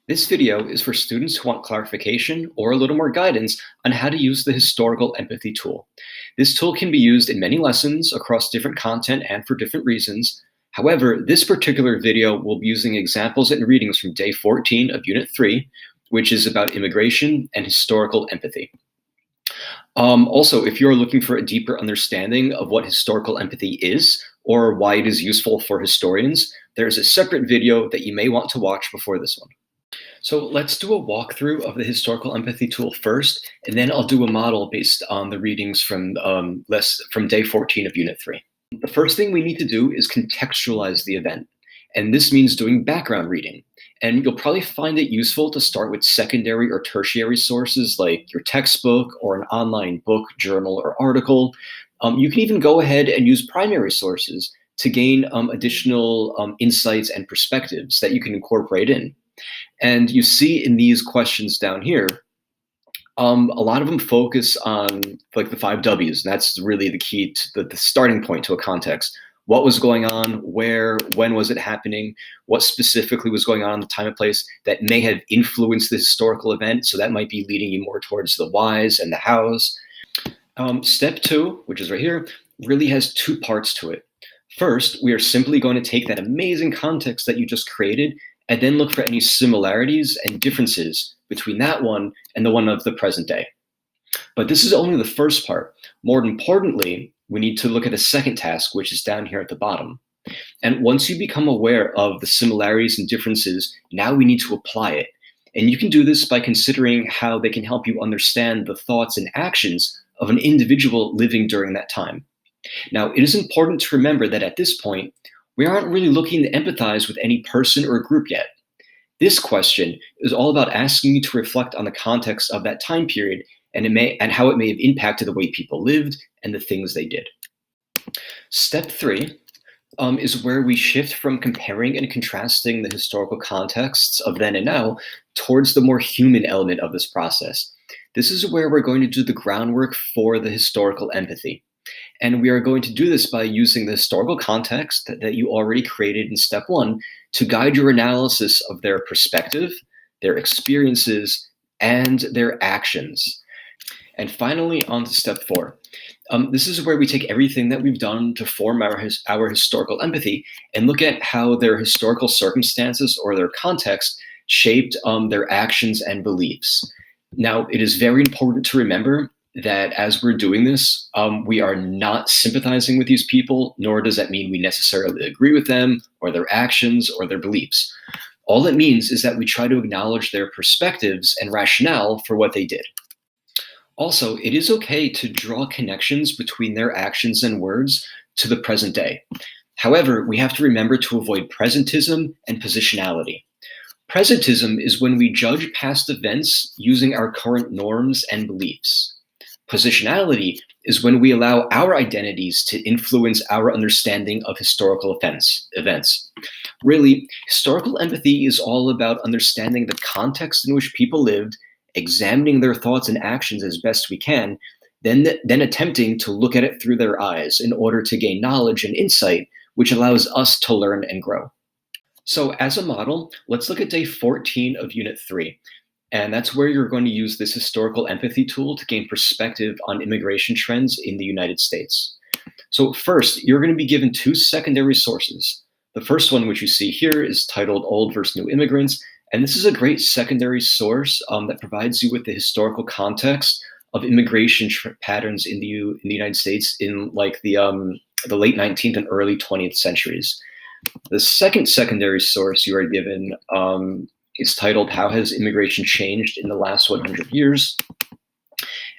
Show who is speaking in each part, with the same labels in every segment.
Speaker 1: This video is for students who want clarification or a little more guidance on how to use the historical empathy tool. This tool can be used in many lessons across different content and for different reasons. However, this particular video will be using examples and readings from day 14 of Unit 3, which is about immigration and historical empathy. Also, if you're looking for a deeper understanding of what historical empathy is or why it is useful for historians, there's a separate video that you may want to watch before this one. So let's do a walkthrough of the historical empathy tool first, and then I'll do a model based on the readings from day 14 of Unit 3. The first thing we need to do is contextualize the event, and this means doing background reading. And you'll probably find it useful to start with secondary or tertiary sources like your textbook or an online book, journal, or article. You can even go ahead and use primary sources to gain additional insights and perspectives that you can incorporate in. And you see in these questions down here, a lot of them focus on like the 5 W's, and that's really the key to the starting point to a context. What was going on, where, when was it happening, what specifically was going on in the time and place that may have influenced the historical event, so that might be leading you more towards the whys and the hows. Step 2, which is right here, really has 2 parts to it. First, we are simply going to take that amazing context that you just created and then look for any similarities and differences between that one and the one of the present day. But this is only the first part. More importantly, we need to look at the second task, which is down here at the bottom. And once you become aware of the similarities and differences, now we need to apply it. And you can do this by considering how they can help you understand the thoughts and actions of an individual living during that time. Now, it is important to remember that at this point, we aren't really looking to empathize with any person or group yet. This question is all about asking you to reflect on the context of that time period and how it may have impacted the way people lived and the things they did. Step 3 is where we shift from comparing and contrasting the historical contexts of then and now towards the more human element of this process. This is where we're going to do the groundwork for the historical empathy. And we are going to do this by using the historical context that you already created in step 1 to guide your analysis of their perspective, their experiences, and their actions. And finally, on to step 4. This is where we take everything that we've done to form our historical empathy and look at how their historical circumstances or their context shaped their actions and beliefs. Now, it is very important to remember that as we're doing this, we are not sympathizing with these people, nor does that mean we necessarily agree with them or their actions or their beliefs. All it means is that we try to acknowledge their perspectives and rationale for what they did. Also, it is okay to draw connections between their actions and words to the present day. However, we have to remember to avoid presentism and positionality. Presentism is when we judge past events using our current norms and beliefs. Positionality is when we allow our identities to influence our understanding of historical events. Really, historical empathy is all about understanding the context in which people lived, examining their thoughts and actions as best we can, then attempting to look at it through their eyes in order to gain knowledge and insight, which allows us to learn and grow. So as a model, let's look at day 14 of Unit 3. And that's where you're going to use this historical empathy tool to gain perspective on immigration trends in the United States. So first, you're going to be given 2 secondary sources. The first one, which you see here, is titled Old versus New Immigrants. And this is a great secondary source that provides you with the historical context of immigration patterns in the United States in like the late 19th and early 20th centuries. The second secondary source you are given it's titled, How Has Immigration Changed in the Last 100 Years?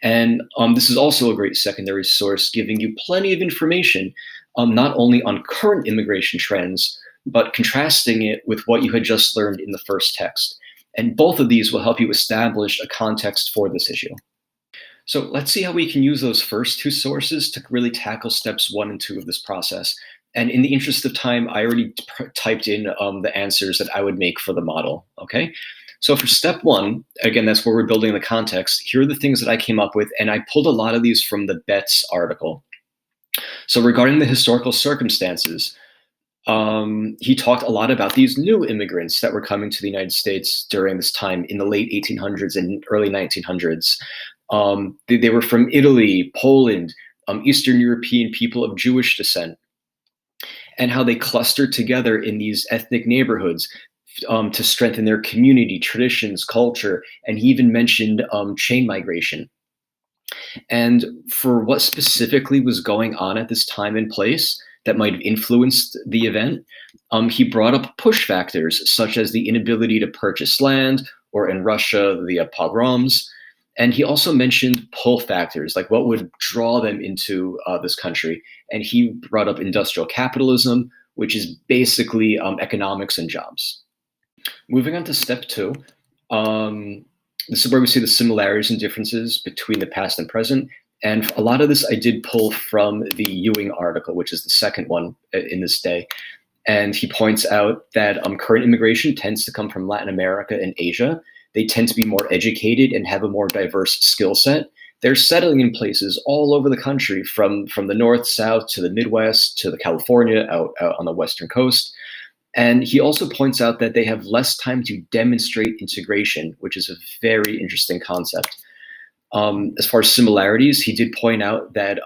Speaker 1: And this is also a great secondary source, giving you plenty of information, not only on current immigration trends, but contrasting it with what you had just learned in the first text. And both of these will help you establish a context for this issue. So let's see how we can use those first 2 sources to really tackle steps 1 and 2 of this process. And in the interest of time, I already typed in the answers that I would make for the model, okay? So for step 1, again, that's where we're building the context. Here are the things that I came up with, and I pulled a lot of these from the Betts article. So regarding the historical circumstances, He talked a lot about these new immigrants that were coming to the United States during this time in the late 1800s and early 1900s. They were from Italy, Poland, Eastern European people of Jewish descent, and how they clustered together in these ethnic neighborhoods to strengthen their community, traditions, culture, and he even mentioned chain migration. And for what specifically was going on at this time and place that might have influenced the event, he brought up push factors such as the inability to purchase land, or in Russia, the pogroms. And he also mentioned pull factors, like what would draw them into this country. And he brought up industrial capitalism, which is basically economics and jobs. Moving on to step two, this is where we see the similarities and differences between the past and present. And a lot of this I did pull from the Ewing article, which is the second one in this day. And he points out that current immigration tends to come from Latin America and Asia. They tend to be more educated and have a more diverse skill set. They're settling in places all over the country, from the north, south, to the Midwest, to the California, out on the Western coast. And he also points out that they have less time to demonstrate integration, which is a very interesting concept. As far as similarities, he did point out that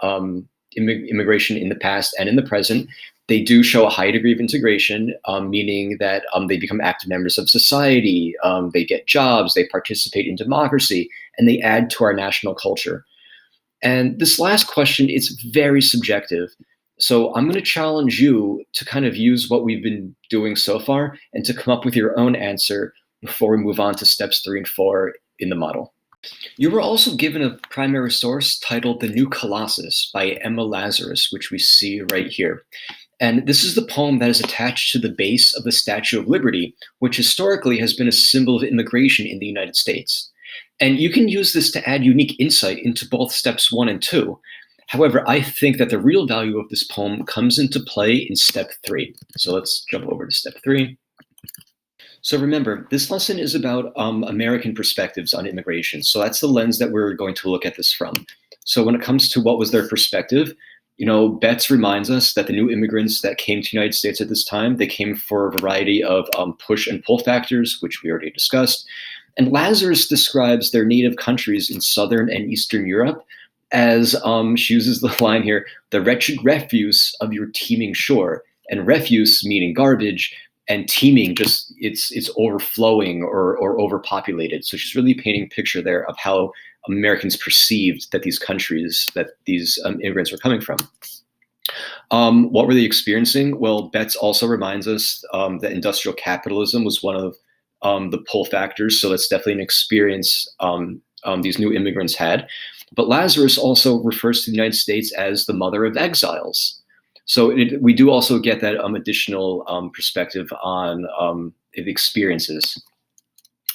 Speaker 1: immigration in the past and in the present, they do show a high degree of integration, meaning that they become active members of society, they get jobs, they participate in democracy, and they add to our national culture. And this last question is very subjective. So I'm going to challenge you to kind of use what we've been doing so far and to come up with your own answer before we move on to steps 3 and 4 in the model. You were also given a primary source titled The New Colossus by Emma Lazarus, which we see right here. And this is the poem that is attached to the base of the Statue of Liberty, which historically has been a symbol of immigration in the United States. And you can use this to add unique insight into both steps 1 and 2. However, I think that the real value of this poem comes into play in step 3. So let's jump over to step 3. So remember, this lesson is about American perspectives on immigration. So that's the lens that we're going to look at this from. So when it comes to what was their perspective, Betts reminds us that the new immigrants that came to the United States at this time, they came for a variety of push and pull factors, which we already discussed. And Lazarus describes their native countries in Southern and Eastern Europe as, she uses the line here, the wretched refuse of your teeming shore. And refuse meaning garbage, and teeming, just it's overflowing or overpopulated. So she's really painting a picture there of how Americans perceived that these countries, that these immigrants were coming from. What were they experiencing? Well, Betts also reminds us that industrial capitalism was one of the pull factors. So that's definitely an experience these new immigrants had. But Lazarus also refers to the United States as the mother of exiles. So we do also get that additional perspective on the experiences.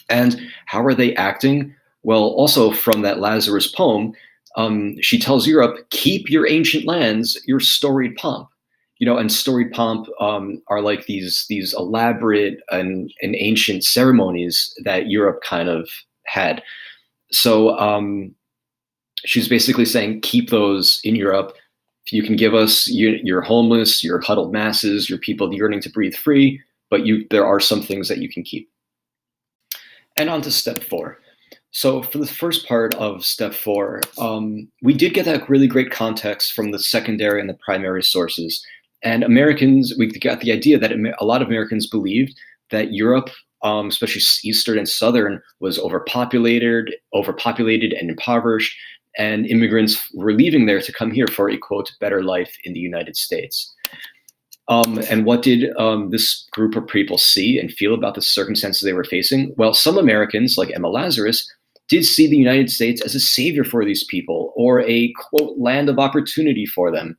Speaker 1: And how are they acting? Well, also from that Lazarus poem, she tells Europe, keep your ancient lands, your storied pomp. And storied pomp are like these elaborate and ancient ceremonies that Europe kind of had. So she's basically saying, keep those in Europe. You can give us your homeless, your huddled masses, your people yearning to breathe free, but there are some things that you can keep. And on to step 4. So for the first part of step 4, we did get that really great context from the secondary and the primary sources. And we got the idea that a lot of Americans believed that Europe, especially Eastern and Southern, was overpopulated and impoverished. And immigrants were leaving there to come here for a, quote, better life in the United States. And what did this group of people see and feel about the circumstances they were facing? Well, some Americans, like Emma Lazarus, did see the United States as a savior for these people, or a, quote, land of opportunity for them.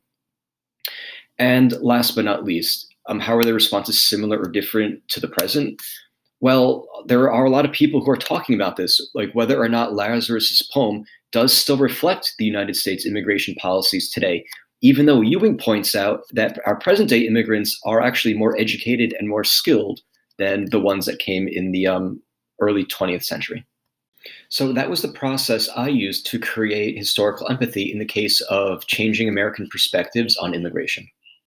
Speaker 1: And last but not least, how are their responses similar or different to the present? Well, there are a lot of people who are talking about this, like whether or not Lazarus's poem does still reflect the United States immigration policies today, even though Ewing points out that our present-day immigrants are actually more educated and more skilled than the ones that came in the early 20th century. So that was the process I used to create historical empathy in the case of changing American perspectives on immigration.